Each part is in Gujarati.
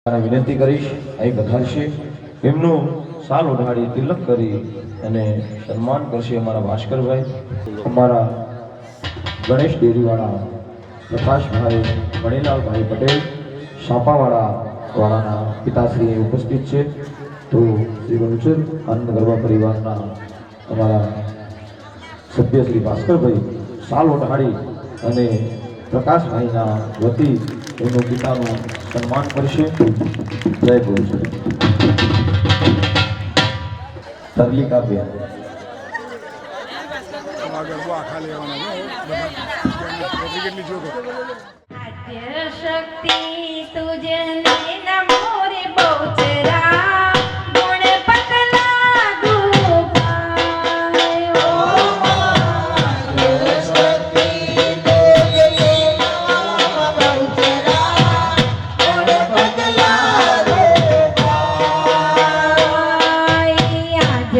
વિનંતી કરીશ અહીં પધારશે એમનું સાલ ઓઢાડી તિલક કરી અને સન્માન કરશે અમારા ભાસ્કરભાઈ, અમારા ગણેશ ડેરીવાળા પ્રકાશભાઈ મણીલાલભાઈ પટેલ સાપાવાળા વાળાના પિતાશ્રી ઉપસ્થિત છે. તો શ્રી વંચર આનંદ ગરબા પરિવારના અમારા સભ્ય શ્રી ભાસ્કરભાઈ સાલ ઓઢાડી અને પ્રકાશભાઈના વતી એમનું પિતાનું સન્માન કરશે. જય ગુરુ. તરલિકા બેન શક્તિ તુજને નમો રે બહુચરા ગુણ પતલા ગોપાલ શક્તિ તુજને નમો બહુચરા ગુણ પતલા ગોપાલ આજ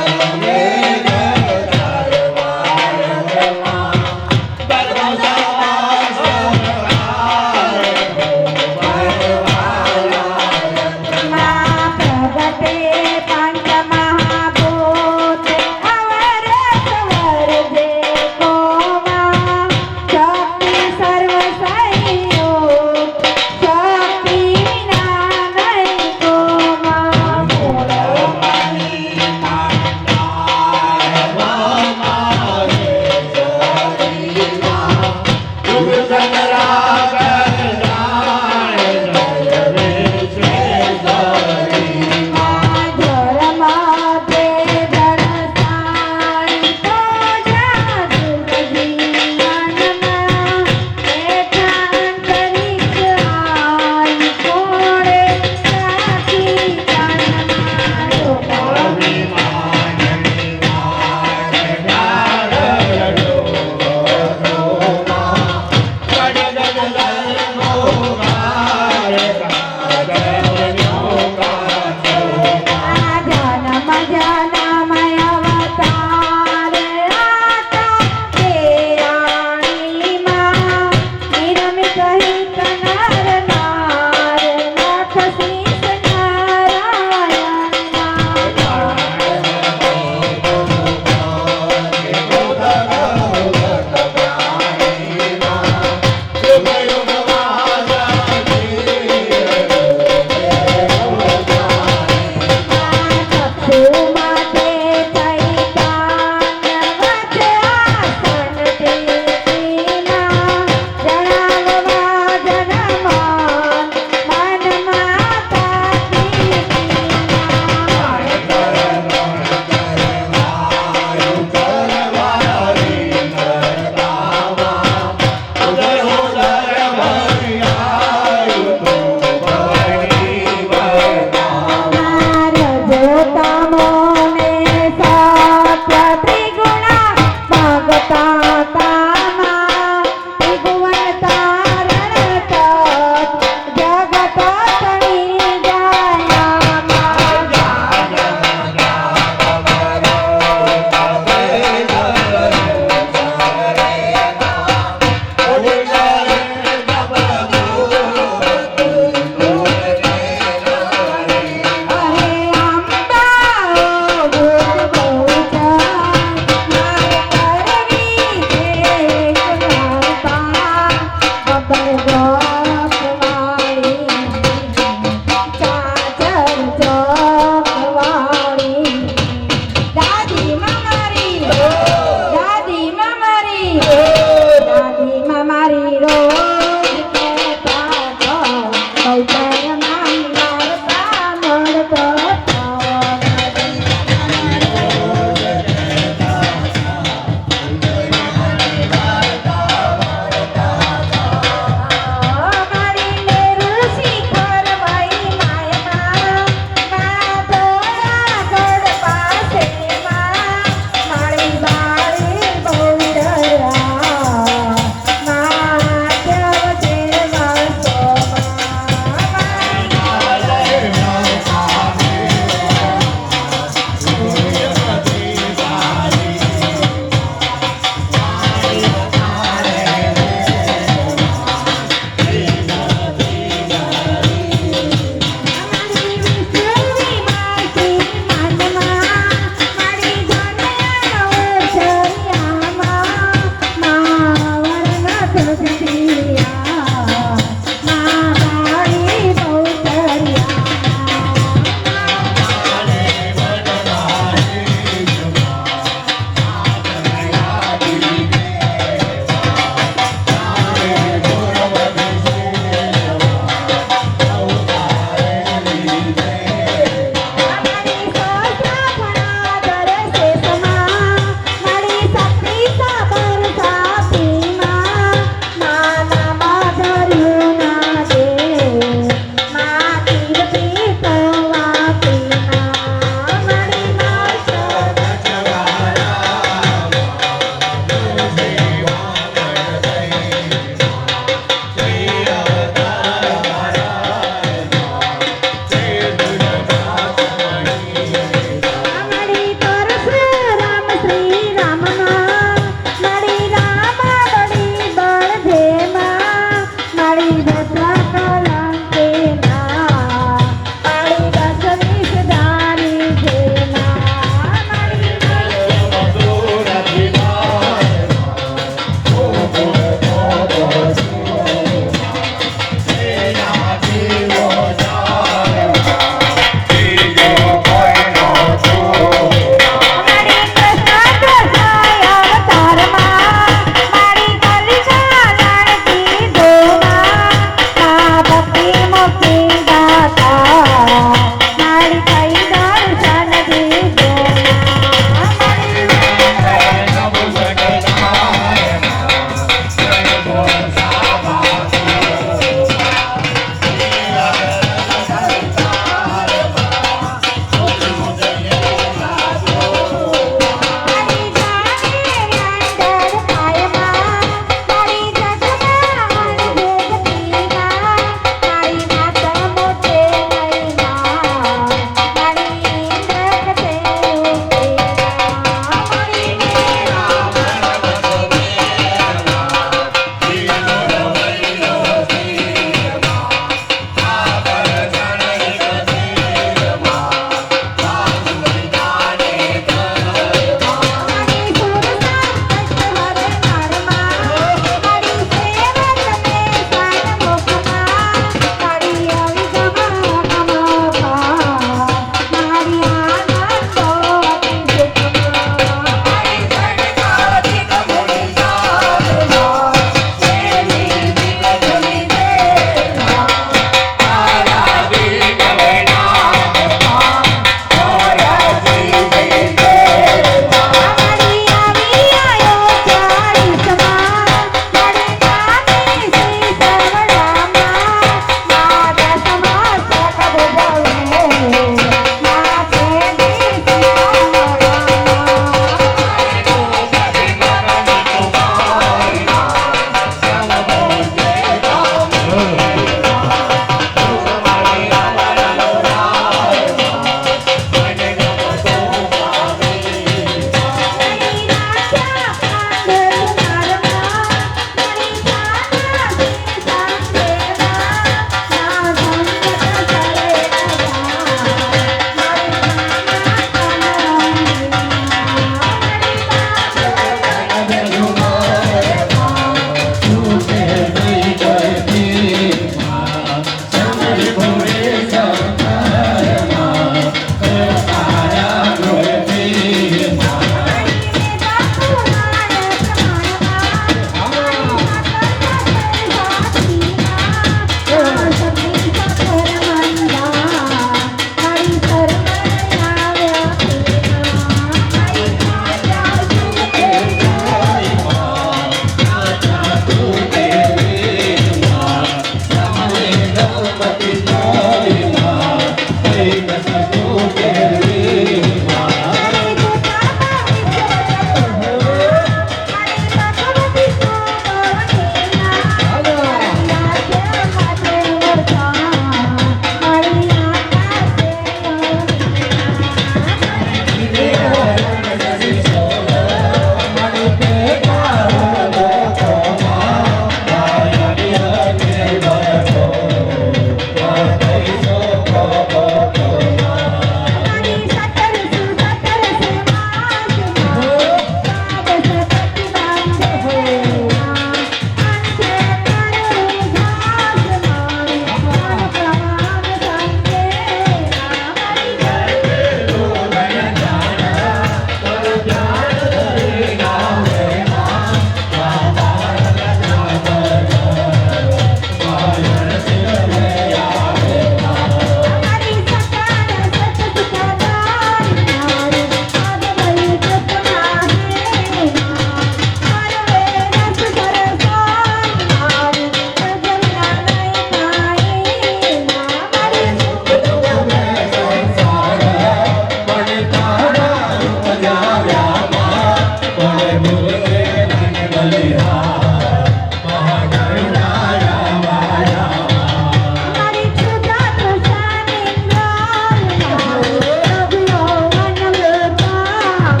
અમારી છૂટા તૃષાની જ્ઞાનમાં રઘુવન વૃતામાં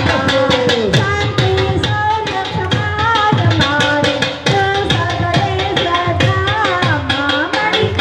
શાંતિ સૌર્ય સમાજ મારી સગળે સદામાં મળી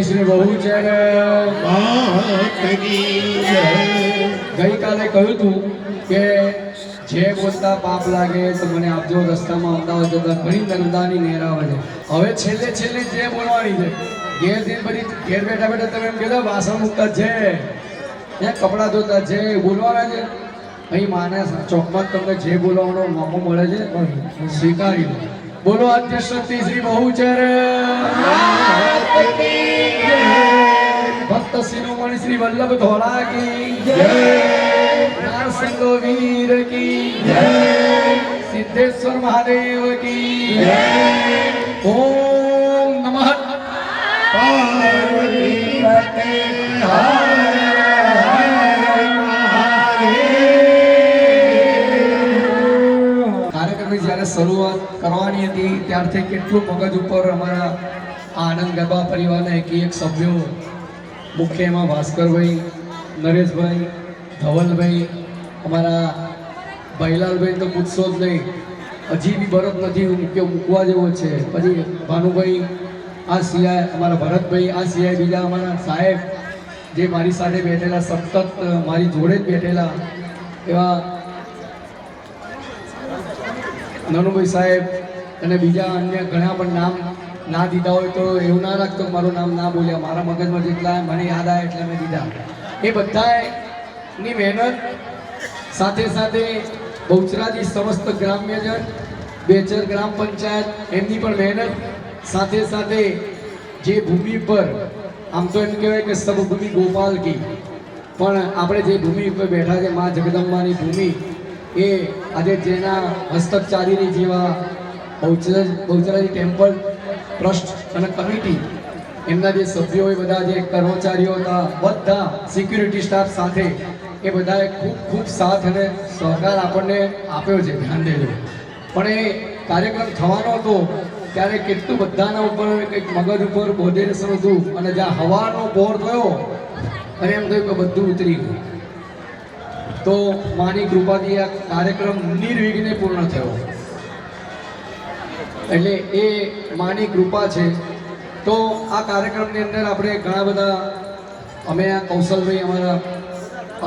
શ્રી બહુ છે ને ગઈકાલે કહ્યું હતું કે જે બોલતા પાપ લાગે તો મને આપજો રસ્તામાં અમદાવાદ જતા ઘણી નર્મદાની નહેર આવે છે. હવે છેલ્લે છેલ્લે જે બોલવાની છે ઘેર જઈને બધી ઘેર બેઠા બેઠા તમે એમ કહેતા વાસણ મૂકતા છે કપડાં ધોતા છે બોલવાના છે. અહીં માને ચોકમાં તમને જે બોલવાનો મોકો મળે છે સ્વીકારી લો. બોલો આદ્ય શક્તિ શ્રી બહુ છે રે ભક્ત શિરોમણિ શ્રી વલ્લભ ધોળા કી જય નારસંગો વીર કી જય સિદ્ધેશ્વર મહાદેવ કી જય ઓમ નમઃ પાર્વતી પતે કાર્યક્રમની જ્યારે શરૂઆત કરવાની હતી ત્યારથી કેટલું મગજ ઉપર અમારા આનંદ ગરબા પરિવારના એક સભ્યો મુખ્ય એમાં ભાસ્કરભાઈ, નરેશભાઈ, ધવલભાઈ, અમારા ભૈલાલભાઈ તો પૂછશો જ નહીં, હજી બી બરફ નથી મૂકવા જેવો છે. પછી ભાનુભાઈ, આ સિવાય અમારા ભરતભાઈ, આ સિવાય બીજા અમારા સાહેબ જે મારી સાથે બેઠેલા સતત મારી જોડે જ બેઠેલા એવા નનુભાઈ સાહેબ અને બીજા અન્ય ઘણા પણ નામ ના દીધા હોય તો એવું ના રાખતો મારું નામ ના બોલ્યા, મારા મગજમાં જેટલા મને યાદ આવે એટલે મેં દીધા. એ બધાની મહેનત સાથે સાથે બહુચરાજી સમસ્ત ગ્રામ્યજન, બેચર ગ્રામ પંચાયત એમની પણ મહેનત સાથે સાથે જે ભૂમિ પર આમ તો એમ કહેવાય કે સબ ભૂમિ ગોપાલ કી, પણ આપણે જે ભૂમિ ઉપર બેઠા છે મા જગદંબાની ભૂમિ, એ આજે જેના હસ્તક ચાલીની જેવા બહુચરાજી ટેમ્પલ ટ્રસ્ટ અને કમિટી એમના જે સભ્યો એ બધા જે કર્મચારીઓ હતા બધા સિક્યુરિટી સ્ટાફ સાથે એ બધાએ ખૂબ ખૂબ સાથ અને સહકાર આપણને આપ્યો છે, ધ્યાન દેજો. પણ એ કાર્યક્રમ થવાનો હતો ત્યારે કેટલું બધાના ઉપર કંઈક મગજ ઉપર બોધેશન હતું અને જ્યાં હવાનો બોર થયો અને એમ થયું કે બધું ઉતરી ગયું. તો માની કૃપાથી આ કાર્યક્રમ નિર્વિઘ્ને પૂર્ણ થયો. એટલે એ માની કૃપા છે. તો આ કાર્યક્રમની અંદર આપણે ઘણા બધા અમે આ કૌશલભાઈ અમારા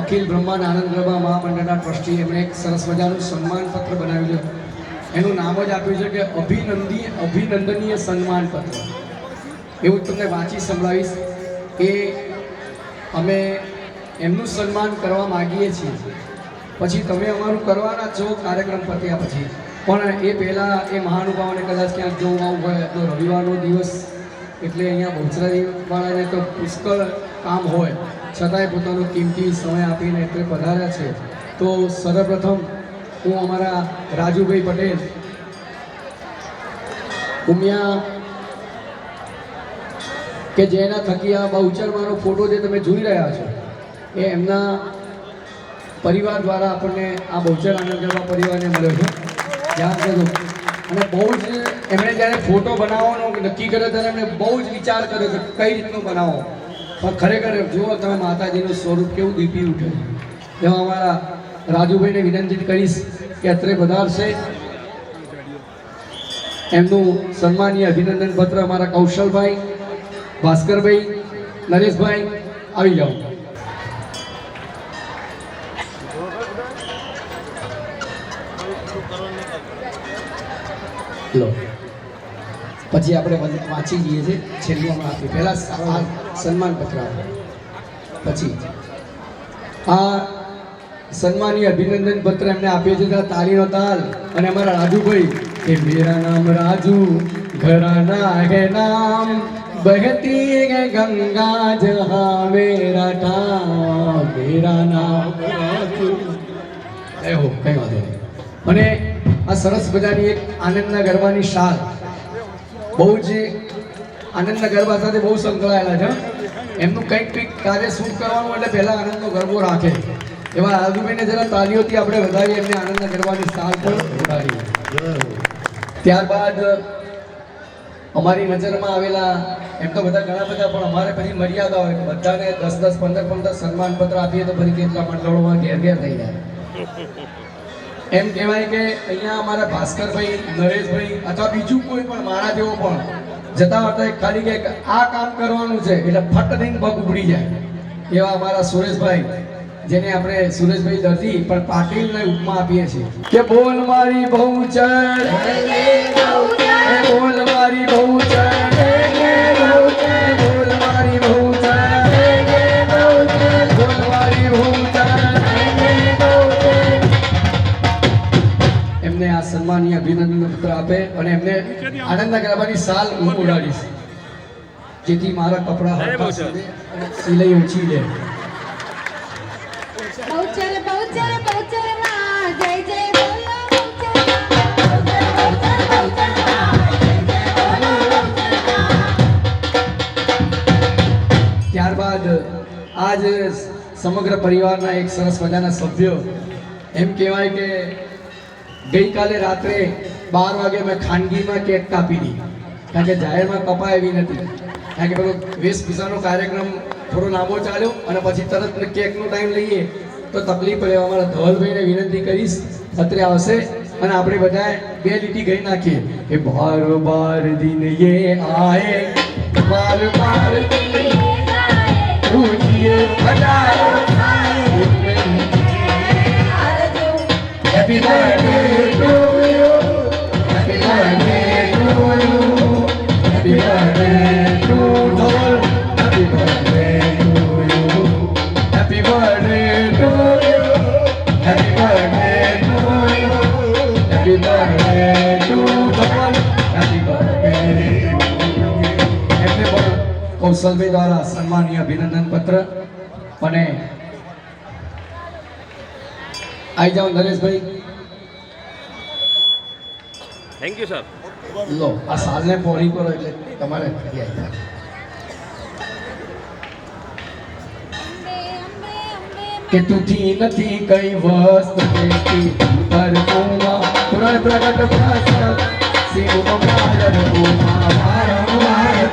અખિલ બ્રહ્માંડ આનંદ ગરબા મહામંડળના ટ્રસ્ટી એમણે એક સરસ મજાનું સન્માન પત્ર બનાવ્યું છે. એનું નામ જ આપ્યું છે કે અભિનંદનીય સન્માન પત્ર. એવું તમને વાંચી સંભળાવીશ કે અમે એમનું સન્માન કરવા માગીએ છીએ, પછી તમે અમારું કરવાના છો કાર્યક્રમ પત્યા પછી. પણ એ પહેલાં એ મહાનુભાવોને કદાચ ક્યાંક જવું આવું હોય તો રવિવારનો દિવસ એટલે અહીંયા બહુચરાજીવાળાને તો પુષ્કળ કામ હોય છતાંય પોતાનો કિંમતી સમય આપીને એટલે પધાર્યા છે. તો સર્વપ્રથમ હું અમારા રાજુભાઈ પટેલ ઉમિયા કે જેના થકી આ બહુચરમાંનો ફોટો જે તમે જોઈ રહ્યા છો એ એમના પરિવાર દ્વારા આપણને આ બહુચર આનંદ ગરબા પરિવારને મળ્યો છે. ધ્યાન દેજો. અને બહુ જ એમણે જ્યારે ફોટો બનાવવાનો નક્કી કર્યો ત્યારે એમણે બહુ જ વિચાર કર્યો કે કઈ રીતનું બનાવો, પણ ખરેખર જુઓ તમે માતાજીનું સ્વરૂપ કેવું દીપી ઉઠે. એમાં અમારા રાજુભાઈને વિનંતી કરીશ કે અત્રે પધારશે. એમનું સન્માનીય અભિનંદન પત્ર અમારા કૌશલભાઈ, ભાસ્કરભાઈ, નરેશભાઈ આવી જાઓ. લો પછી આપણે વાંચી જઈએ છીએ છેલ્લું હમણાં આપીએ. પહેલાં આ સન્માન પત્ર આપો, પછી આ સન્માનીય અભિનંદન પત્ર એમને આપીએ છીએ. ત્યાં તાલીનો તાલ અને અમારા રાજુભાઈ કે મેરા નામ રાજુ ઘરાના હે નામ બહતી હે ગંગા જહાં મેરા ઠામ મેરા નામ રાજુ. એવો કઈ વાંધો નહીં. અને આ સરસ મજાની એક આનંદના ગરબાની શાલ બહુ જ આનંદના ગરબા સાથે બહુ સંકળાયેલા છે. એમનું કંઈક કાર્ય શું કરવાનું એટલે પહેલાં આનંદનો ગરબો રાખે એવા રાજુભાઈને જરા તાલીઓથી આપણે વધારીએ, એમને આનંદના ગરબાની શાલ પણ ઉડાડીએ. ત્યારબાદ અમારી નજરમાં આવેલા એમ તો બધા ઘણા બધા, પણ અમારે પછી મર્યાદા હોય કે બધાને 10-10, 15-15 સન્માન પત્ર આપીએ તો ફરી કેટલા મંડળોમાં ઘેર થઈ જાય. એમ કહેવાય કે અહીંયા અમારા ભાસ્કરભાઈ, નરેશભાઈ અથવા બીજું કોઈ પણ મારા જેવો પણ જતા હતા ખાલી કે આ કામ કરવાનું છે એટલે ફટ દઈને પગ ઉપડી જાય એવા અમારા સુરેશભાઈ, જેને આપણે સુરેશભાઈ દર્દી પણ પાટીલને ઉપમા આપીએ છીએ કે બોલ મારી બહુચર, બોલ મારી બહુચર, બોલ મારી બહુચર, બોલ મારી બહુચર. એમને આ સન્માનીય અભિનંદન પત્ર આપે અને એમને આનંદના ગરબાની સાલ હું ઉડાડીશ, જેથી મારા કપડા હરખા સીવે અને સિલાઈ ઓછી લે. બહુચર બહુચર બહુચર માં જય જય બોલો બહુચર માં. બહુચર બહુચર બહુચર માં જય જય બોલો બહુચર માં. ત્યારબાદ આજ સમગ્ર પરિવારના એક સરસ મજાના સભ્યો, એમ કહેવાય કે ગઈકાલે રાત્રે 12 વાગે મેં ખાનગીમાં કેક કાપી હતી, કારણ કે જાહેરમાં કપાય એવી નથી, કારણ કે પેલો વેશભૂષાનો કાર્યક્રમ થોડો લાંબો ચાલ્યો અને પછી તરત કેકનો ટાઈમ લઈએ તો તકલીફ પડે. અમારા ધવલભાઈને વિનંતી કરીશ અત્રે આવશે અને આપણે બધાએ 2 લીટી ગઈ નાખીએ કે બાર બાર દિન યે આયે, બાર બાર દિન પૂજિએ ભજાઓ Happy birthday to you, happy birthday to you, happy birthday to Dhawal, happy birthday to you, happy birthday to you, happy birthday to you, happy birthday to Dhawal, happy birthday to you. એમને પણ કૌશલભાઈ દ્વારા સન્માનીય અભિનંદન પત્ર અને આવી જાઓ નરેશભાઈ. Thank you sir. લો આ સાલને પોરી કરો એટલે તમારે ફરી આવી જાય. કે તુથી નથી કઈ વસ્તુ દેતી પર તુમા પુરાણ પ્રગટ ભાષા શિવ મહાર ઉમા વારંવાર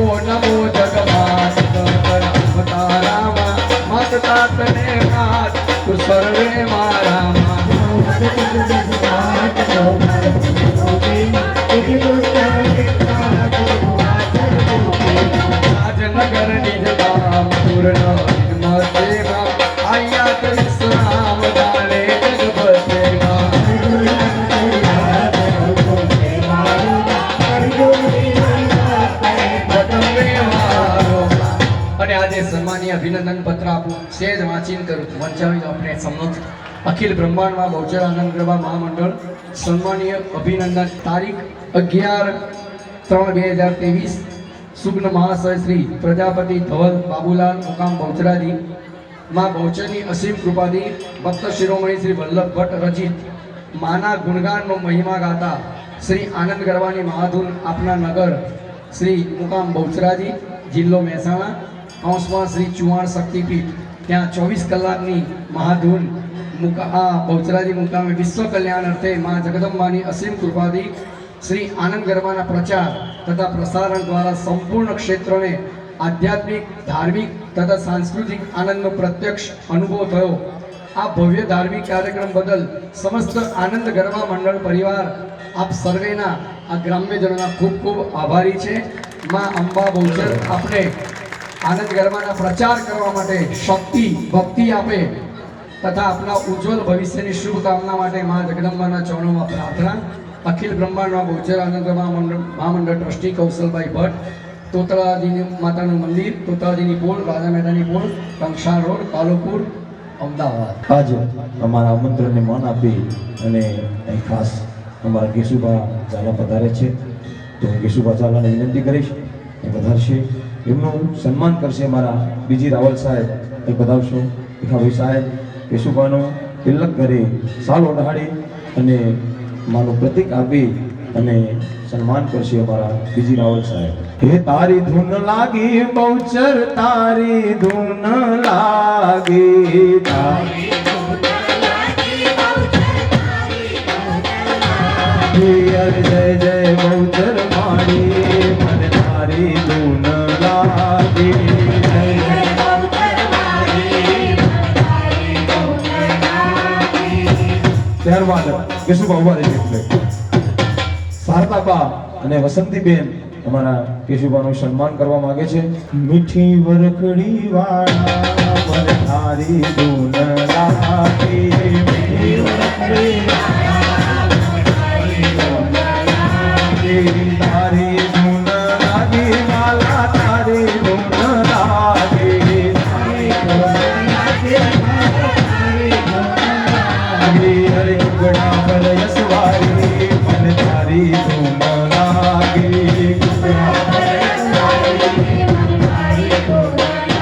નમો નમો જગમાત અવતારામાં મત તાતને માત તું સર્વે મારામાં રાજનગર નિજ ધામ પૂર્ણ હિમતેમાં આયા તે વિશ્રામ દાને જગપતેમાં. અને આજે સન્માનીય અભિનંદન પત્ર આપું સેજ વાંચીને કરું વંચાવી આપણે સમક્ષ અખિલ બ્રહ્માંડમાં બહુચર આનંદ ગરબા મહામંડળ સન્માનીય અભિનંદન તારીખ 11/3/2023 સુગ્ન મહાશય શ્રી પ્રજાપતિ ધવલ બાબુલાલ મુકામ બહુચરાજી માં બહુચરની અસીમ કૃપાથી ભક્ત શિરોમણી શ્રી વલ્લભ ભટ્ટ રચિત માના ગુણગાનનો મહિમા ગાતા શ્રી આનંદ ગરબાની મહાધૂન આપના નગર શ્રી મુકામ બહુચરાજી જિલ્લો મહેસાણા અંશમાં શ્રી ચુવાણ શક્તિપીઠ ત્યાં 24 કલાકની મહાધૂન બહુચરાજી મુકામે વિશ્વ કલ્યાણ અર્થે મા જગદંબાની અસીમ કૃપાથી શ્રી આનંદ ગરબાના પ્રચાર તથા પ્રસારણ દ્વારા સંપૂર્ણ ક્ષેત્રને આધ્યાત્મિક ધાર્મિક તથા સાંસ્કૃતિક આનંદનો પ્રત્યક્ષ અનુભવ થયો. આ ભવ્ય ધાર્મિક કાર્યક્રમ બદલ સમસ્ત આનંદ ગરબા મંડળ પરિવાર આપ સર્વેના આ ગ્રામ્યજનોના ખૂબ ખૂબ આભારી છે. માં અંબા બહુચર આપણે આનંદ ગરબાના પ્રચાર કરવા માટે શક્તિ ભક્તિ આપે તથા આપણા ઉજ્જવળ ભવિષ્યની શુભકામના માટે મા જગદંબાના ચરણોમાં પ્રાર્થના. અખિલ બ્રહ્માંડમાં બહુચર આનંદ ગરબા મહામંડળ ટ્રસ્ટી કૌશલભાઈ ભટ્ટ, તોતળાજીની માતાનું મંદિર, તોતળાજીની પોળ, રાજા મહેતાની પોળ, કંસાર રોડ, કાલુપુર, અમદાવાદ. આજે અમારા આમંત્રણને માન આપી અને અહીં ખાસ અમારા કેશુભા ઝાલા પધારે છે, તો હું કેશુભા ઝાલાને વિનંતી કરીશ એ વધારશે, એમનું સન્માન કરશે. અમારા બીજી રાવલ સાહેબ એ પધારશો, ભીખાભાઈ સાહેબ કેશુભાનું તિલક કરી સાલ ઓઢાડી અને માનું પ્રતીક આપી અને સન્માન કરશે અમારા બીજી રાવલ સાહેબ. હે તારી ધૂન લાગી બહુચર, તારી ધૂન લાગી, તારી જય જય બહુચર મારી મને તારી ધૂન લાગી. જય જય બહુચર મારી મને તારી ધૂન લાગી. ત્યારબાદ કેશુબા ઉભા રહેશે એટલે શારદાબા અને વસંતીબેન અમારા કેશુબાનું સન્માન કરવા માંગે છે. મીઠી વરખડી વાળા મને તારી ધૂન લાગે, મીઠી વરખડી વાળા મને તારી ધૂન લાગે, તારી ધૂન લાગે માલા તારી ધૂન લાગે, તારી ધૂન લાગે તારી ધૂન લાગે, અરે ઉગડા પર યસવારી મને તારી ધૂન લાગે, ઉગડા પર યસવારી મને તારી ધૂન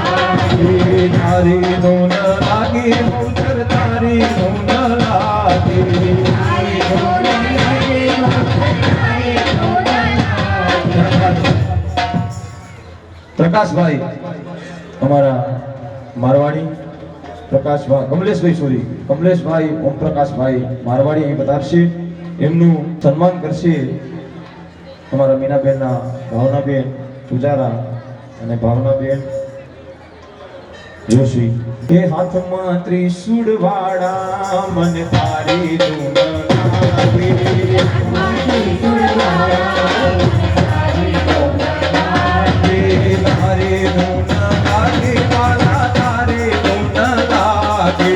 લાગે, તારી ધૂન લાગે મૌતર તારી ધૂન લાગે, તારી ધૂન લાગે મૌતર તારી ધૂન લાગે. પ્રકાશભાઈ અમારા મારવાડી કમલેશભાઈ ઓમ પ્રકાશભાઈ મારવાડી અહીં પધારશે. એમનું સન્માન કરશે અમારા મીનાબેનના ભાવનાબેન પૂજારા અને ભાવનાબેન જોશી. એ હાથમાં ત્રિશૂળ વાળા મને તારી ધૂન લાગે, હાથમાં ત્રિશૂળ વાળા તારી ધૂન લાગે, તારી ધૂન લાગે વાલા તારી ધૂન લાગે,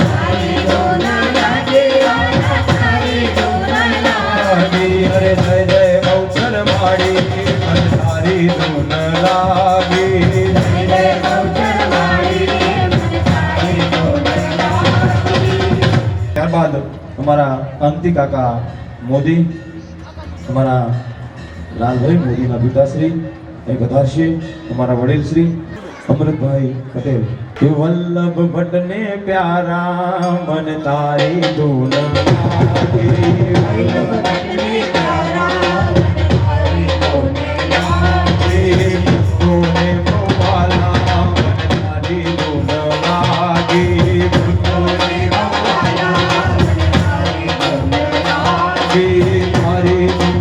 તારી ધૂન લાગે વાલા તારી ધૂન લાગે, અરે જય જય મૌસર માડી મને તારી ધૂન લાગે, જય જય મૌસર માડી મને તારી ધૂન લાગે. ત્યારબાદ અમારા કાંતિ કાકા મોદી અમારા લાલભાઈ મોદીના પિતાશ્રી એ પધારશે. અમારા વડીલ શ્રી અમૃતભાઈ પટેલ. એ વલ્લભ ભટ્ટને પ્યારા મન તારી ધૂન લાગે, વલ્લભ ભટ્ટને પ્યારા મન તારી ધૂન લાગે, ભક્તોને મોવાલા મન તારી ધૂન લાગે, ભક્તોને મોવાલા મન તારી ધૂન લાગે, તારી ધૂન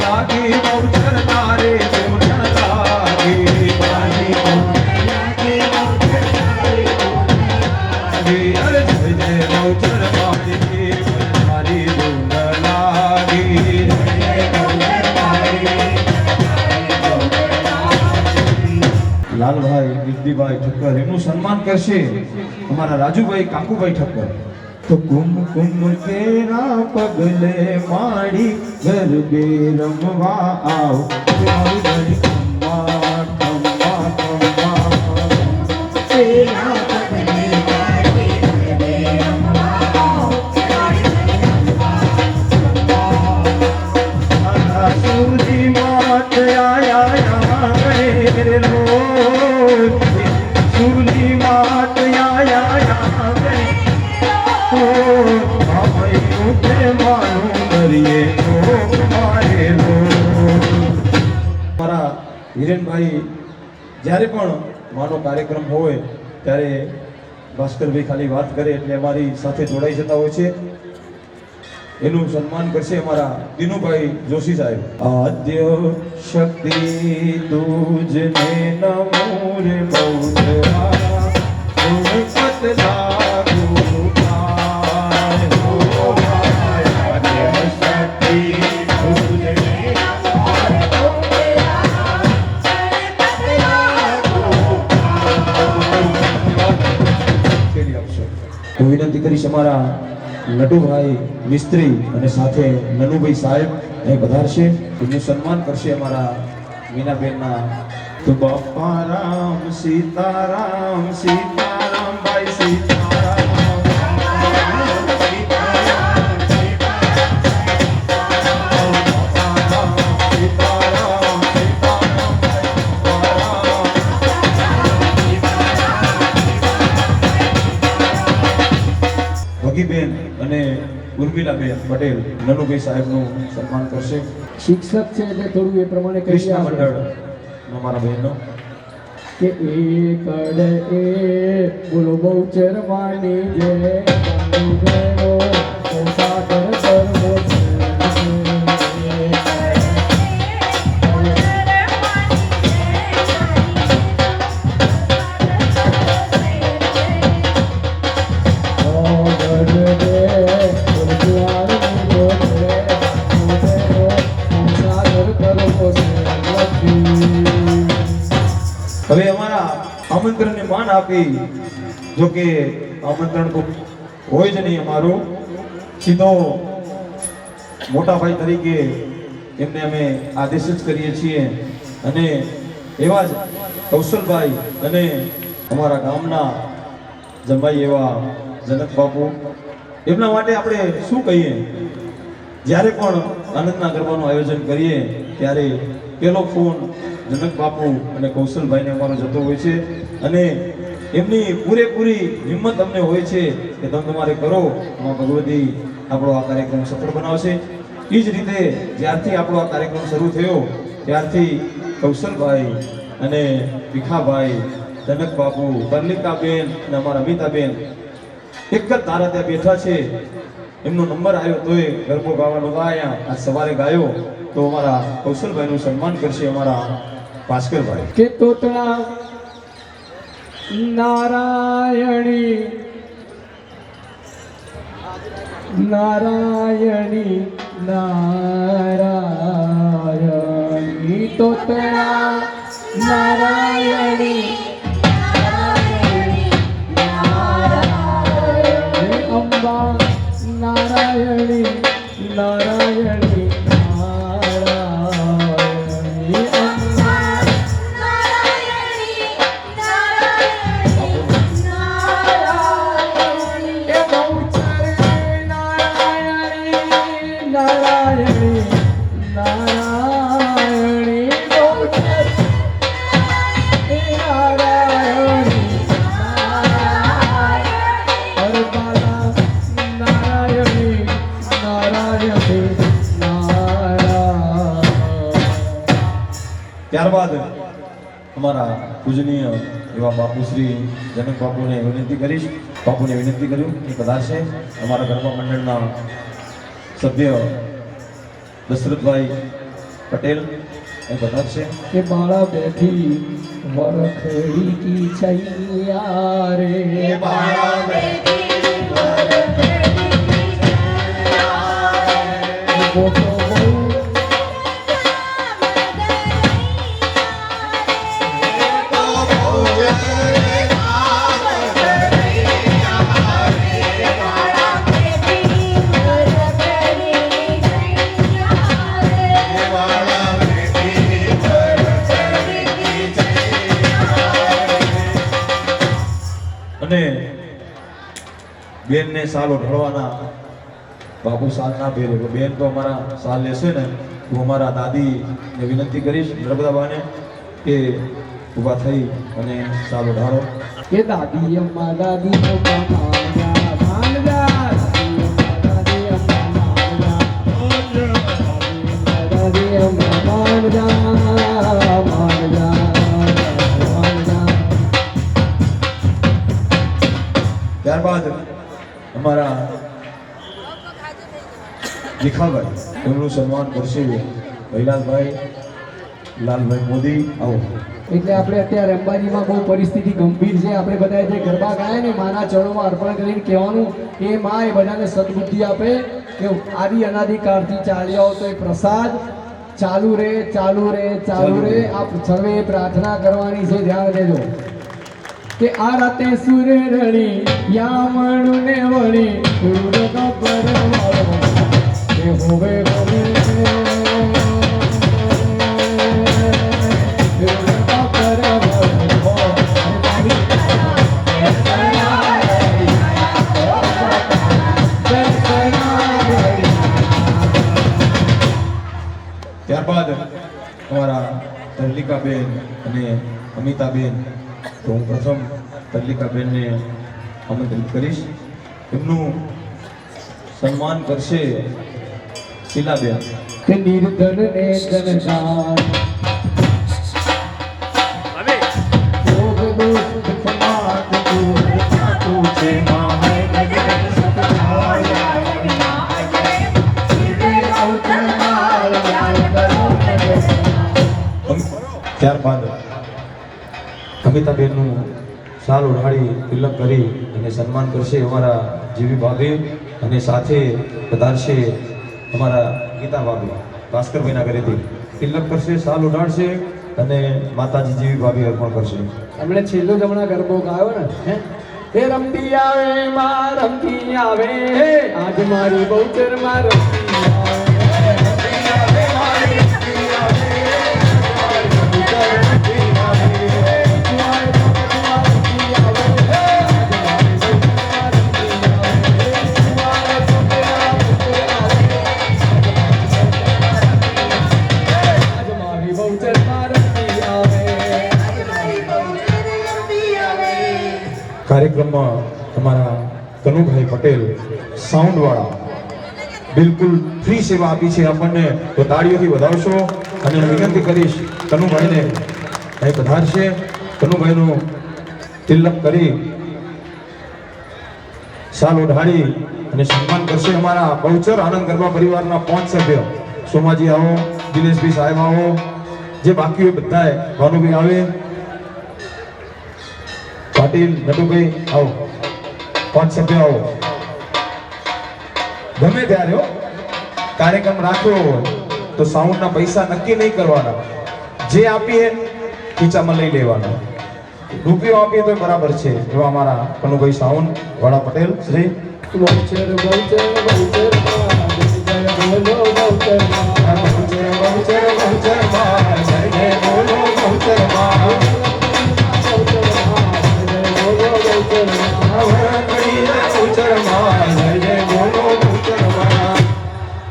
લાગે મૌસર તારે ધૂન લાગે, તારી ધૂન લાગે મૌસર તારી ધૂન લાગે, અરે જય જય મૌસર માડી તારી ધૂન લાગે, જય જય મૌસર માડી તારી ધૂન લાગે. લાલભાઈ ગિદ્દીભાઈ ઠક્કર એમનું સન્માન કરશે અમારા રાજુભાઈ કાકુભાઈ ઠક્કર. તો કુમકુમ કેરા પગલે માડી ગરબે રમવા આવ, મારી ઘડી ખમ્મા ખમ્મા ખમ્મા, કેરા પગલે માડી ગરબે રમવા આવ, મારી ઘડી ખમ્મા ખમ્મા. આધા સૂરજી માત આયા ગયે લો, સૂરજી માત આયા ગયે ઓ ભાઈ ઉઠે મારું દરિયે તો મારે લો. મારા હિરેનભાઈ જ્યારે પણ માનો કાર્યક્રમ હોય ત્યારે ભાસ્કરભાઈ ખાલી વાત કરે એટલે અમારી સાથે જોડાઈ જતા હોય છે. એનું સન્માન કરશે અમારા દિનુભાઈ જોશી સાહેબ. આદ્ય શક્તિ તુજને નમો રે બૌદ્ધા ગુણપત લાગુ પાય, હો આદ્ય શક્તિ તુજને નમો રે બૌદ્ધા ગુણપત લાગુ પાય. હું વિનંતી કરીશ અમારા લડુભાઈ મિસ્ત્રી અને સાથે નનુભાઈ સાહેબ અહીં પધારશે. એમનું સન્માન કરશે અમારા મીનાબેનના. તો બાપા રામ સીતારામ સીતારામ ભાઈ સીતારામ, સીતારામ સીતારામ સીતારામ સીતારામ. ભગીબેન અને ઉર્મિલાબેન પટેલ નનુભાઈ સાહેબનું સન્માન કરશે. શિક્ષક છે એટલે થોડું એ પ્રમાણે કહી કૃષ્ણ આપો મંડળ અમારા બહેનો. કે એકડ એ બોલો બહુચર માની જે ગયો સાગર સર્વો સન્માન આપી, જો કે આમંત્રણ તો હોય જ નહીં અમારું, સીધો મોટા ભાઈ તરીકે એમને અમે આદેશ જ કરીએ છીએ. અને એવા જ કૌશલભાઈ અને અમારા ગામના જમાઈ એવા જનક બાપુ, એમના માટે આપણે શું કહીએ? જ્યારે પણ આનંદના ગરબાનું આયોજન કરીએ ત્યારે પહેલો ફોન જનક બાપુ અને કૌશલભાઈને અમારો જતો હોય છે. અને એમની પૂરેપૂરી હિંમત અમને હોય છે કે તમે તમારે કરો, માં ભગવતી આપણો આ કાર્યક્રમ સફળ બનાવશે. એ જ રીતે જ્યારથી આપણો આ કાર્યક્રમ શરૂ થયો ત્યારથી કૌશલભાઈ અને ભીખાભાઈ, જનક બાપુ, પરલિકાબેન અને અમારા અમિતાબેન એક જ તારા ત્યાં બેઠા છે. એમનો નંબર આવ્યો તોય ગરબો ગાવાનો આવ્યા. આજ સવારે ગાયો તો અમારા કૌશલભાઈનું સન્માન કરશે અમારા ભાસ્કરભાઈ. કે તોતળા નારાયણી નારાયણી નારાયણી તોતળા નારાયણી અંબા નારાયણી નારાયણી નારાયણી અંબા એ બહુચર નારાયણી નારાયણી નારાયણી બહુચર નારાયણી હરબાલા નારાયણી નારાયણી નારાયણ. ત્યારબાદ અમારા પૂજનીય એવા બાપુશ્રી જનક બાપુને વિનંતી કરીશ. બાપુને વિનંતી કર્યું કે પધારશે. અમારા ગરબા મંડળના સભ્ય દશરથભાઈ પટેલ એ પધારશે. કે બાળા બેઠી વરખડી કી છૈયા રે બાળા બેઠી અને બેનને સાલ ઓઢળવાના બાપુ સાલ ના પહેરે. બેન તો અમારા સાલ લેશે ને, હું અમારા દાદીને વિનંતી કરીશ નર્મદાબાને કે ઊભા થઈ અને સાલ ઓઢાડો. કે દાદી અમ્મા દાદી અમ્મા માનજા માનજા દાદી અમ્મા માનજા દાદી અમ્મા માનજા માનજા માનજા. ત્યારબાદ અમારા ભીખાભાઈ એમનું સન્માન કરશે ભૈલાલભાઈ લાલભાઈ મોદી. આવો. એટલે આપણે અત્યારે અંબાજીમાં બહુ પરિસ્થિતિ ગંભીર છે. આપણે બધાએ જે ગરબા ગાયા ને માના ચરણોમાં અર્પણ કરીને કહેવાનું એ માં એ બધાને સદબુદ્ધિ આપે કે આદિ અનાદિકાળથી ચાલ્યા આવો તો એ પ્રસાદ ચાલુ રહે ચાલુ રહે ચાલુ રહે. આપ સર્વે પ્રાર્થના કરવાની છે, ધ્યાન દેજો કે આ રાતે સૂર્ય રળી યામણું ને વળી સૂર ગબ્બર વાળો કે હોવે હોવે ત્યારબાદ અમારા તરલિકાબેન અને અમિતાબેન, તો હું પ્રથમ તરલિકાબેનને આમંત્રિત કરીશ. એમનું સન્માન કરશે શીલાબેન. કે નિર્ધન ને ધનદાન હવે યોગ દોષ દુઃખમાં દૂર થાતું છે માહે ગજન સતનારાયણ સિદ્ધિ અવતરમાલ યાદ કરો ત્યારબાદ અમિતાબેનનું શાલ ઓઢાડી તિલક કરી અને સન્માન કરશે અમારા જીવી ભાભી. અને સાથે પધારશે અમારા ગીતા ભાભી ભાસ્કરભાઈના ઘરેથી. તિલક કરશે, શાલ ઓઢાડશે અને માતાજી જેવી ભાભી અર્પણ કરશે. એમણે છેલ્લો જ હમણાં ગરબો ગાયો ને હે એ રમતી આવે માં રમતી આવે આજ મારી બહુચર માં રમતી આવે કાર્યક્રમમાં અમારા કનુભાઈ પટેલ સાઉન્ડવાળા બિલકુલ ફ્રી સેવા આપી છે આપણને, તો તાળીઓથી વધાવશો. અને વિનંતી કરીશ કનુભાઈને અહીં પધારશે, કનુભાઈનું તિલક કરી શાલ ઓઢાડી અને સન્માન કરશે. અમારા બહુચર આનંદ ગરબા પરિવારના 5 સભ્ય, સોમાજી આવો, દિનેશભાઈ સાહેબ આવો, જે બાકી હોય બધાએ, ભાનુભાઈ આવે, પાટીલ, નટુભાઈ આવો, 5 સભ્ય આવો. ગમે ત્યારે કાર્યક્રમ રાખ્યો હોય તો સાઉન્ડના પૈસા નક્કી નહીં કરવાના, જે આપીએ ખીચામાં લઈ લેવાના, રૂપિયો આપીએ તો બરાબર છે. એવા અમારા કનુભાઈ સાઉન્ડ વાળા પટેલ શ્રી. બહુચર બહુચર બહુચર બોલો બહુચર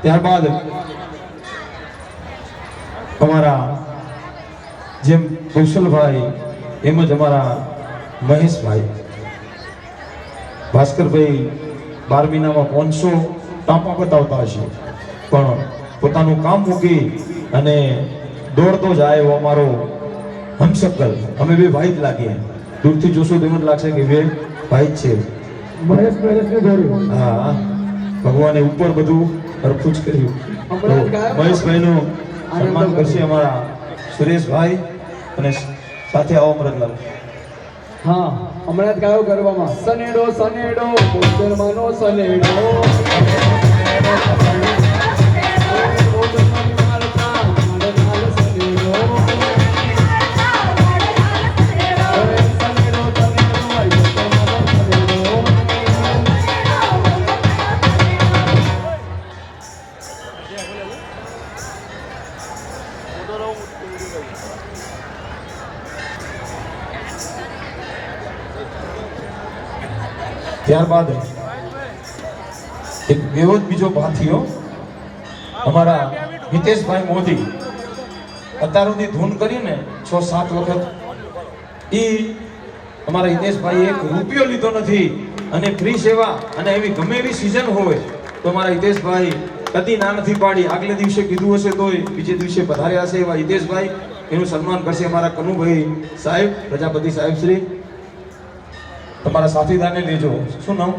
ત્યારબાદ અમારા જેમ કૌશલભાઈ એમ જ અમારા મહેશભાઈ, ભાસ્કરભાઈ 12 મહિનામાં 500 ટાંપા બતાવતા હશે, પણ પોતાનું કામ મૂકી અને દોડતો જાય એવો અમારો હમશકલ. અમે બે ભાઈ જ લાગીએ, દૂરથી જોશો તો એમ જ લાગશે કે બે ભાઈ જ છે. હા, ભગવાને ઉપર બધું હરખું જ કર્યું. મહેશભાઈનું સન્માન કરશે અમારા સુરેશભાઈ અને સાથે આવો અમૃતલાલ. હા, હમણાં જ ગાયો ગરબામાં સનેડો સનેડો બહુચરમાંનો સનેડો ત્યારબાદ એક એવો જ બીજો ભાથીઓ અમારા હિતેશભાઈ મોદી, અત્યાર સુધી ધૂન કરીને 6-7 વખત. એ અમારા હિતેશભાઈ એક રૂપિયો લીધો નથી અને ફ્રી સેવા, અને એવી ગમે એવી સિઝન હોય તો અમારા હિતેશભાઈ કદી ના નથી પાડી. આગલે દિવસે કીધું હશે તોય બીજે દિવસે પધાર્યા હશે. એવા હિતેશભાઈ, એનું સન્માન કરશે અમારા કનુભાઈ સાહેબ, પ્રજાપતિ સાહેબ શ્રી. તમારા સાથીદારને લેજો. શું નામ?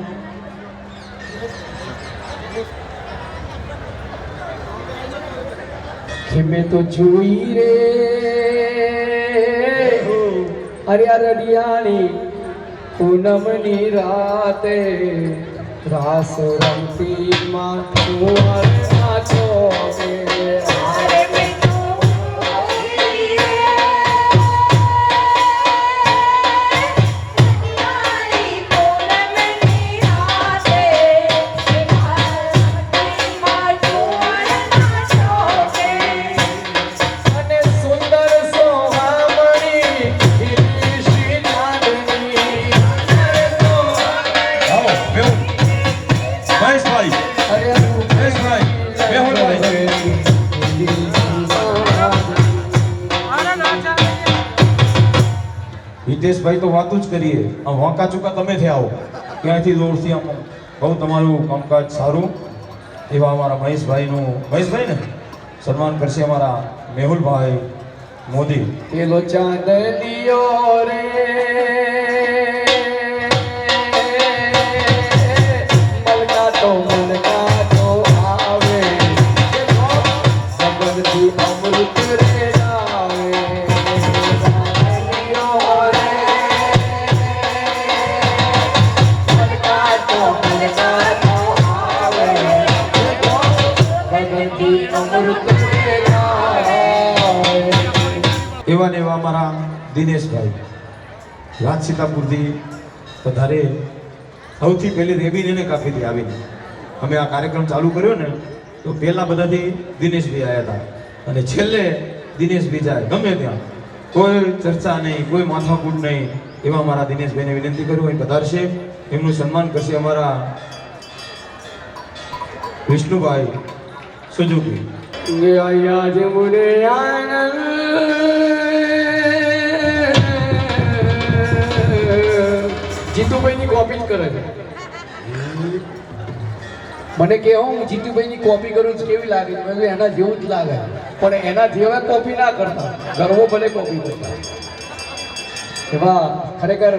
કે મેં તો જોઈ રે અરે રડિયાની પૂનમની રાતે રાસ રમતી માં તું નાચો હિતેશભાઈ તો વાતું જ કરીએ. આમ વાંકા ચૂકા તમે થયા આવો ક્યાંથી દોડથી, આમ બહુ તમારું કામકાજ સારું. એવા અમારા મહેશભાઈનું, મહેશભાઈ ને સન્માન કરશે અમારા મેહુલભાઈ મોદી. પેલો ચાંદલિયો રે મલકાતો આવે સબરથી અમૃત રે આવે. એવા અમારા દિનેશભાઈ રાજ સીતાપુરથી વધારે સૌથી પહેલી રેબીને ને કાફીથી આવીને અમે આ કાર્યક્રમ ચાલુ કર્યો ને તો પહેલા બધાથી દિનેશભાઈ આવ્યા હતા અને છેલ્લે દિનેશભાઈ જાય ગમે ત્યાં કોઈ ચર્ચા નહીં, કોઈ માથાકૂટ નહીં, એવા અમારા દિનેશભાઈને વિનંતી કરું અહીં પધારશે, એમનું સન્માન કરશે અમારા વિષ્ણુભાઈ સુજુકી. આજ મુને આનંદ જીતુભાઈની કોપી જ કરે છે. મને કહે હું જીતુભાઈની કોપી કરું છું કેવી લાગે? મેં કીધું એના જેવું જ લાગે, પણ એના જેવા કોપી ના કરતા, ગર્વો ભલે કોપી કરતા. એમાં ખરેખર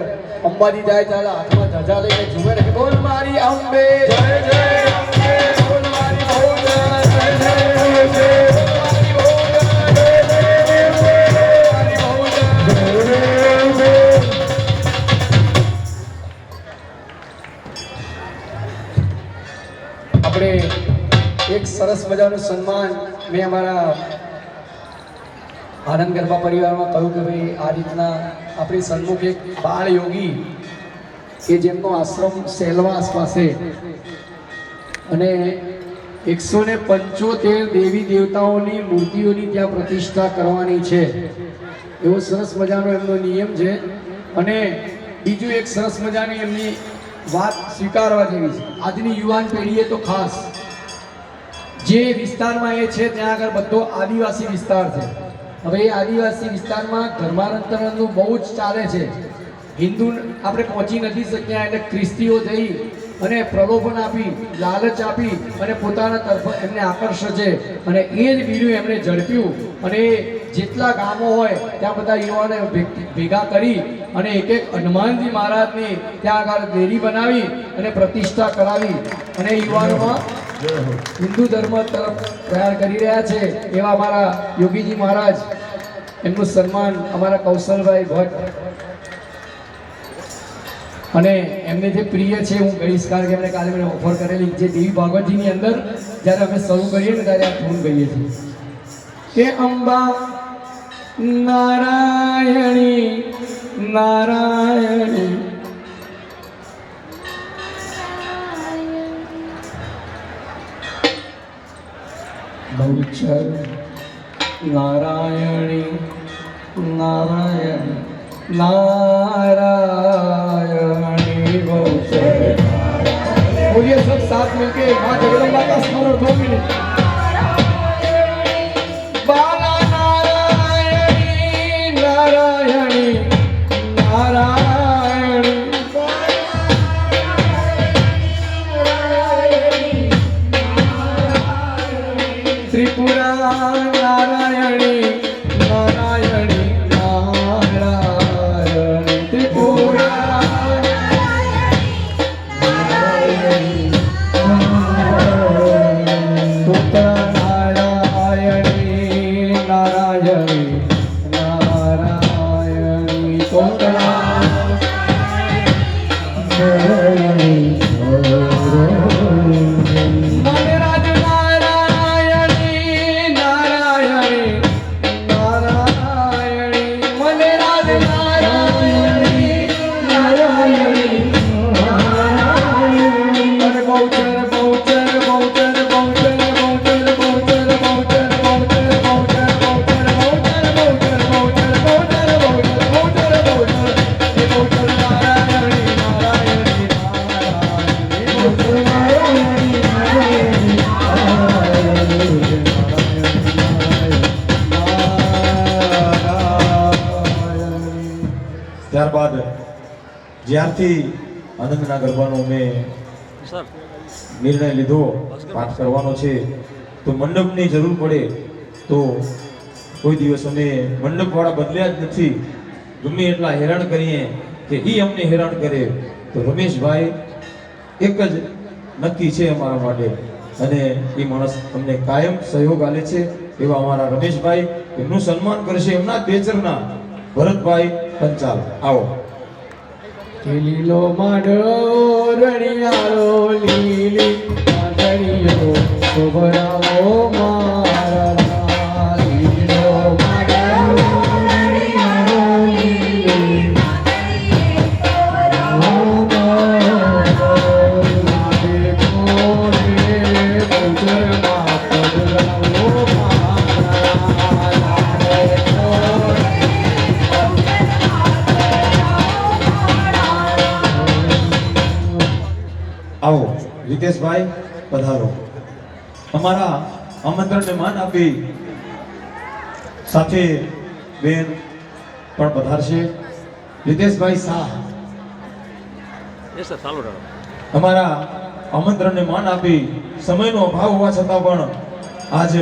અંબાજી જાય ત્યારે હાથમાં ધજા લઈને જુએ ને કે બોલ મારી અંબે જય જય અંબે, બોલ મારી ભોજા જય જય અંબે, બોલ મારી ભોજા જય જય અંબે, મારી ભોજા જય જય અંબે. આપણે એક સરસ મજાનું સન્માન મેં અમારા આનંદ ગરબા પરિવારમાં કહ્યું કે ભાઈ આ રીતના આપણી સન્મુખ એક બાળ યોગી કે જેમનો આશ્રમ સેલવાસ પાસે અને 175 દેવી દેવતાઓની મૂર્તિઓની ત્યાં પ્રતિષ્ઠા કરવાની છે એવો સરસ મજાનો એમનો નિયમ છે. અને બીજું એક સરસ મજાની એમની વાત સ્વીકારવા જેવી છે. આજની યુવાન પેઢીએ તો ખાસ જે વિસ્તારમાં એ છે ત્યાં આગળ બધો આદિવાસી વિસ્તાર છે. હવે એ આદિવાસી વિસ્તારમાં ધર્માંતરણનું બહુ જ ચાલે છે. હિન્દુ આપણે પહોંચી નથી શક્યા એટલે ખ્રિસ્તીઓ જઈ અને પ્રલોભન આપી, લાલચ આપી અને પોતાના તરફ એમને આકર્ષે છે અને એ જ બીડું એમણે ઝડપ્યું અને જેટલા ગામો હોય ત્યાં બધા યુવાને ભેગા કરી અને એક હનુમાનજી મહારાજની ત્યાં આગળ દેરી બનાવી અને પ્રતિષ્ઠા કરાવી અને યુવાનોમાં હિન્દુ ધર્મ તરફ પ્રયાણ કરી રહ્યા છે. એવા અમારા યોગીજી મહારાજ, એમનું સન્માન અમારા કૌશલભાઈ ભટ્ટ અને એમને જે પ્રિય છે હું કહીશ, કારણ કે એમને કાલે મને ઓફર કરેલી જે દેવી ભાગવતજીની અંદર જ્યારે અમે શરૂ કરીએ ને ત્યારે આ ધૂન ગઈએ છીએ કે અંબા નારાયણી નારાયણી બહુચર નારાયણી નારાયણી नारायणी बहूचर. बोलिए सब साथ मिलके माँ जगदम्बा का स्मरण 2 मिनट. बाला नारायणी नारायणी नारायणी त्रिपुरा नारायणी नारायणी ત્યારબાદ જ્યારથી આનંદના ગરબાનો મેં સર નિર્ણય લીધો પાઠ કરવાનો છે તો મંડપની જરૂર પડે તો કોઈ દિવસ અમે મંડપવાળા બદલ્યા જ નથી. ગમે એટલા હેરાન કરીએ કે એ અમને હેરાન કરે તો રમેશભાઈ એક જ નક્કી છે અમારા માટે અને એ માણસ અમને કાયમ સહયોગ આલે છે. એવા અમારા રમેશભાઈ, એમનું સન્માન કરશે એમના જ બેચરના ભરતભાઈ પંચાલ. આવો. લીલો માડો રણિયાળો લીલી માડણીઓ શોભરાવો મારા લીલો માડો રણિયાળો રિતેશભાઈ પધારો. અમારા આમંત્રણને માન આપી સાથે બેન પણ પધારશે. રિતેશભાઈ શાહ યસ સર ચાલુ રહો. અમારા આમંત્રણને માન આપી સમયનો અભાવ હોવા છતાં પણ આજ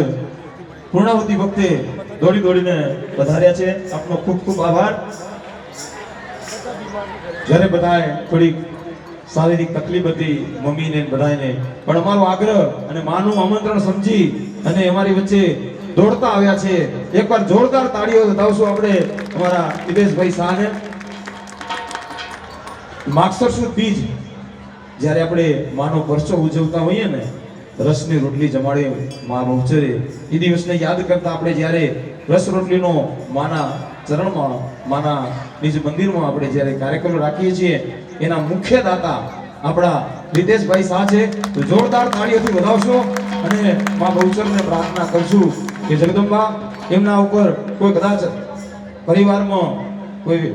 પૂર્ણાહુતિ વખતે દોડી દોડીને પધાર્યા છે. આપનો ખૂબ ખૂબ આભાર. જ્યારે બધાએ થોડીક શારીરિક તકલીફ હતી મમ્મીને બધાને, પણ અમારો આગ્રહ અને માનું આમંત્રણ સમજી અને અમારી વચ્ચે દોડતા આવ્યા છે. એકવાર જોરદાર તાળીઓ બતાવશું આપણે અમારા દિનેશભાઈ શાહને. માગસર સુદ બીજ જ્યારે આપણે માનો પરચો ઉજવતા હોઈએ ને, રસની રોટલી જમાડે મા બહુચરે, એ દિવસને યાદ કરતા આપણે જ્યારે રસ રોટલીનો માના ચરણમાં માના નિજ મંદિરમાં આપણે જ્યારે કાર્યક્રમ રાખીએ છીએ, એના મુખ્ય દાતા આપણા રિતેશભાઈ શાહ છે. તો જોરદાર તાળીઓથી વધાવશો અને મા બહુચરને પ્રાર્થના કરશું કે જગદંબા એમના ઉપર કોઈ કદાચ પરિવારમાં કોઈ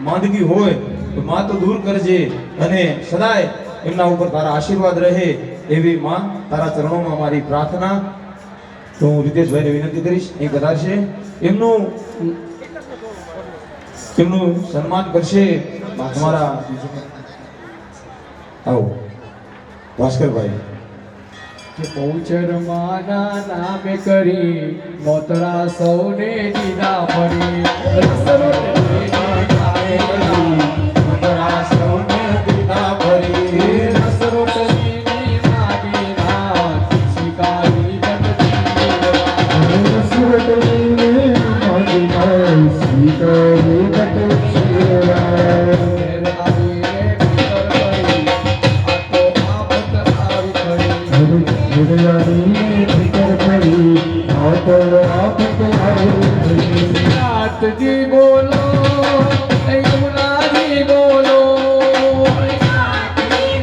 માંદગી હોય તો માં તો દૂર કરજે અને સદાય એમના ઉપર તારા આશીર્વાદ રહે એવી માં તારા ચરણોમાં મારી પ્રાર્થના. તો હું રિતેશભાઈને વિનંતી કરીશ એ કદાશે એમનું સન્માન કરશે અમારા આવો ભાસ્કરભાઈ. કે બહુચર માના નામે કરી મોતરા સૌને દીધા પડી, રસ રોટલી ખાએ કરી મોતરા સૌને દીધા પડી, રસ રોટલીની માગી નાથ સ્વીકારી ગણતી, રસ રોટલીની માગી નાથ સ્વીકારી ગણતી. નાથજી બોલો, યમુનાજી બોલો, નાથજી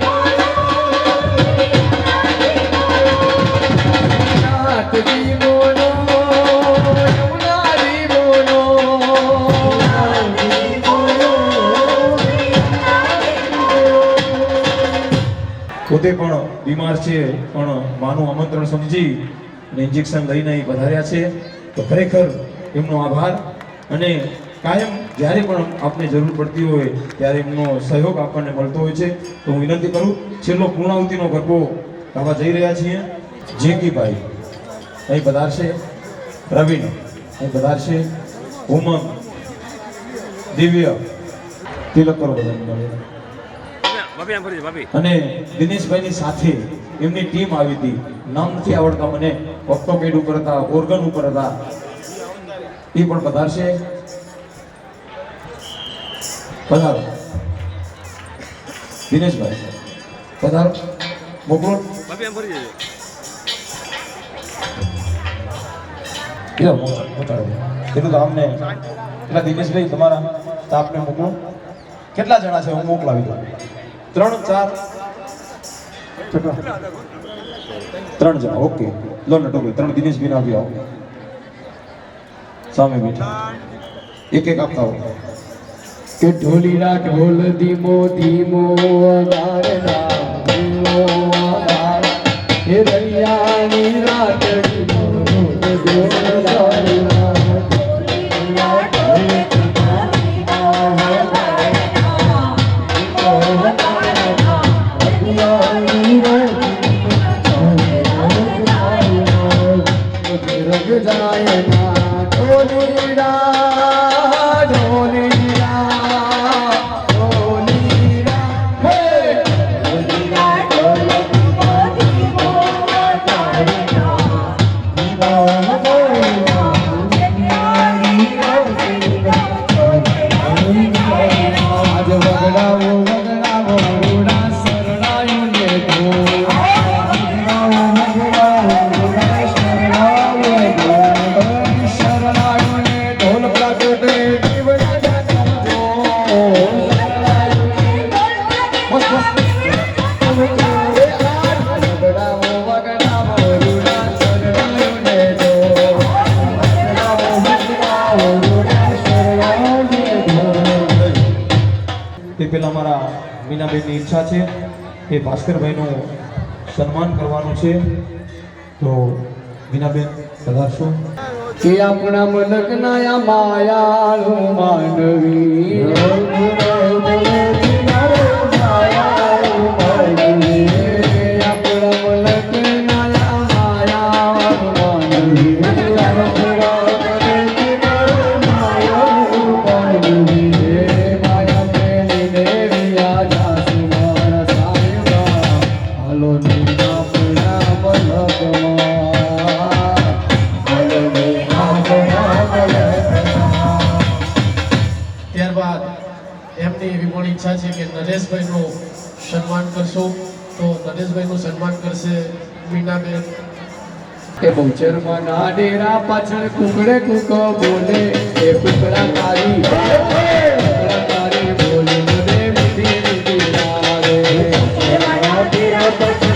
બોલો, યમુનાજી બોલો. પોતે પણ બીમાર છે, પણ માનું આમંત્રણ સમજી અને ઇન્જેક્શન લઈને અહીં પધાર્યા છે. તો ખરેખર એમનો આભાર. અને કાયમ જ્યારે પણ આપને જરૂર પડતી હોય ત્યારે એમનો સહયોગ આપણને મળતો હોય છે. તો હું વિનંતી કરું, છેલ્લો પૂર્ણાહુતિનો ગરબો ગાવા જઈ રહ્યા છીએ. જેકીભાઈ અહીં પધારશે, પ્રવીણ અહીં પધારશે, ઉમંગ, દિવ્ય, તિલક કરો બધા. ભાભી આમ ફરી ભાભી. અને દિનેશભાઈની સાથે એમની ટીમ આવી હતી. નામ નથી આવડતા મને, ઓક્ટોપેડ ઉપર હતા, ઓર્ગન ઉપર હતા, એ પણ પધારશે. પધારો દિનેશભાઈ, પધારો, મોકલો. ભાભી આમ ફરી જજો. પહોંચાડો એટલું તો અમને એટલા. દિનેશભાઈ તમારા સ્ટાફને મોકલો. કેટલા જણા છે હું મોકલાવી દઉં? 3 જણા. ઓકે, લો નટો 3 દિનેશભાઈ આવી આવો, સામે બેઠા એક એક આપતા હો. કે ઢોલીના ઢોલ ધીમો ધીમો વગાડના, ધીમો વગાડ, હે રૈયાની રાત ધીમો ઢોલ વગાડના, ઢોલીના ઢોલ ધીમો ધીમો વગાડના, ધીમો વગાડના, રૈયાની રાત ધીમો રગ જાય ના ઢોલીના ઢોલીના ઢોલીના, હે ઢોલીના ઢોલ ધીમો ધીમો વગાડના, ધીમો વગાડના, રૈયાની રાત ધીમો વગાડના. આજ વગડાવો વગડાવો રૂડા શરણાયું ને ઢોલ, તે પહેલા મારા મીનાબેનની ઈચ્છા છે કે ભાસ્કરભાઈનું સન્માન કરવાનું છે. તો બીનાબેન પધારશો. કે આપણા મલકના માયાળુ માનવી ત્યારબાદ એમની એવી પણ ઈચ્છા છે કે નરેશભાઈનું સન્માન કરશો. તો નરેશભાઈનું સન્માન કરશે મીનાબેન. એ બહુચરમાં ના ડેરા પાછળ કુકડે કુક બોલે એ કુકડા તારી બોલી મને મીઠી મીઠી લાગે. કુકડા તારી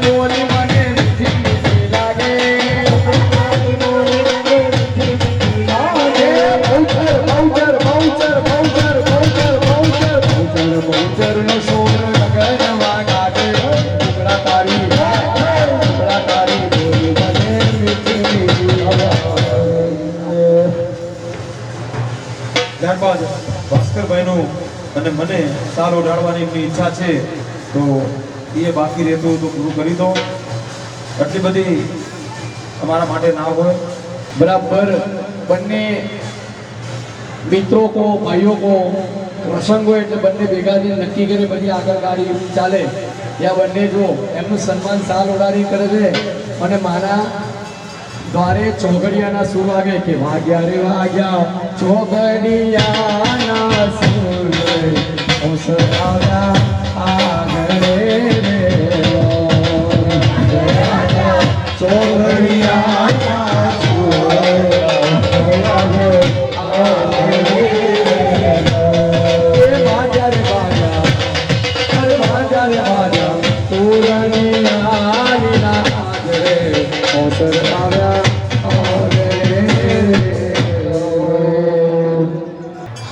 બોલી મને મીઠી મીઠી લાગે. બહુચરનો સોર નગરમાં ગાજે. કુકડા તારી બોલી મને મીઠી મીઠી લાગે. ત્યારબાદ ભાસ્કરભાઈનું અને મને સાલ ઓઢાડવાની એમની ઈચ્છા છે. તો એ બાકી રહેતું તો પૂરું કરી દો. આટલી બધી અમારા માટે ના હોય. बराबर બંને મિત્રો કો ભાઈઓ કો પ્રસંગો એટલે બંને ભેગા થઈને નક્કી કરી પછી આગળ ગાડી ચાલે. ત્યાં બંને જો એમનું સન્માન સાલ ઓડારી કરે છે અને મારા દ્વારે ચોઘડિયાના સૂર વાગે કે વાગ્યા રે વાગ્યા ચોઘડિયાના સૂર ઓસરાવ્યા આગળ રે ચોઘડિયાના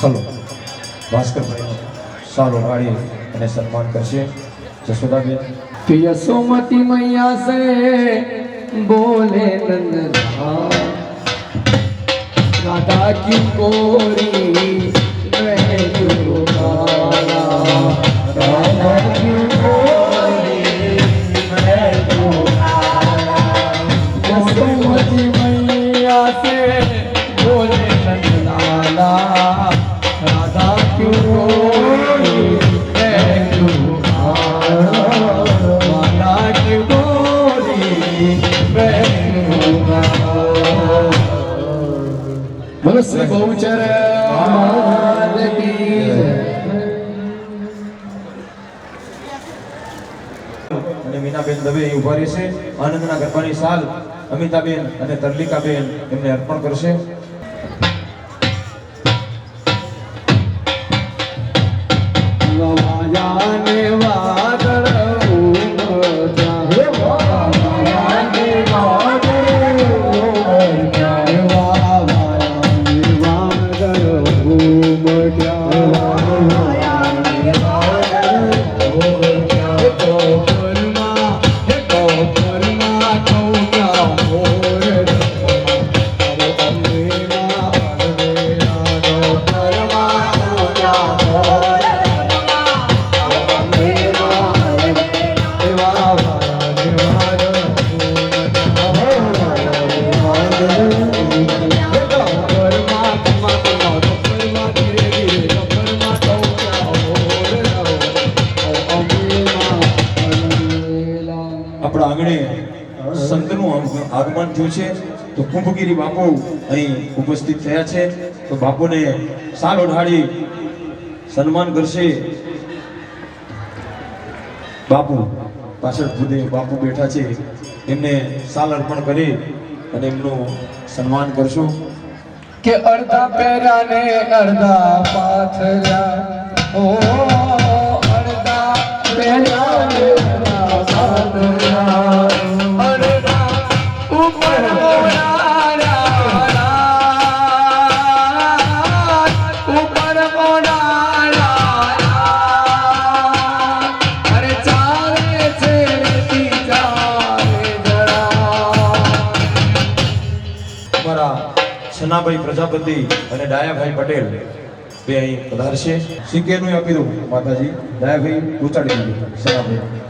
હલો ભાસ્કરભાઈ સારો ગાડી અને સન્માન કરશે જશોદાબેન. યશોમતી मैया से बोले नंद राधा की गोरी मैं क्यों काला. राधा की गोरी मैं क्यों काला. यशोमती मैया से बोले नंद लाला राधा क्यों गोरी मैं क्यों काला. माला की गोरी मैं क्यों काला. મનુષ્ય બહુચર અને મીનાબેન દવે અહીં ઉભા રહેશે. આનંદના ગરબાની સાલ અમિતાબેન અને તરલિકાબેન એમને અર્પણ કરશે. વાજાને વાદળ ઉમટ્યા. વાજાને વાદળ ઉમટ્યા. વાજાને વાદળ ઉમટ્યા. કોપરમાં કૌકા મોર આપણા આંગણે સંતનું આગમન થયું છે. તો કુંભગીરી બાપુ અહીં ઉપસ્થિત થયા છે. તો બાપુને સાલ ઓઢાડી સન્માન કરશે. બાપુ પાછળ ખુદે બાપુ બેઠા છે એમને સાલ અર્પણ કરી અને એમનું સન્માન કરશો. કે અડધા પહેર્યા ને અડધા પાથર્યા. ઓ અડધા પહેર્યા ને અડધા પાથર્યા. અડધા ઉપર ઓળાયા. અમારા સનાભાઈ પ્રજાપતિ અને ડાયાભાઈ પટેલ બે અહીં પધારશે. સિક્કેનું આપી દઉં માતાજી. ડાયાભાઈ ઉતાડી દીધું સનાભાઈ.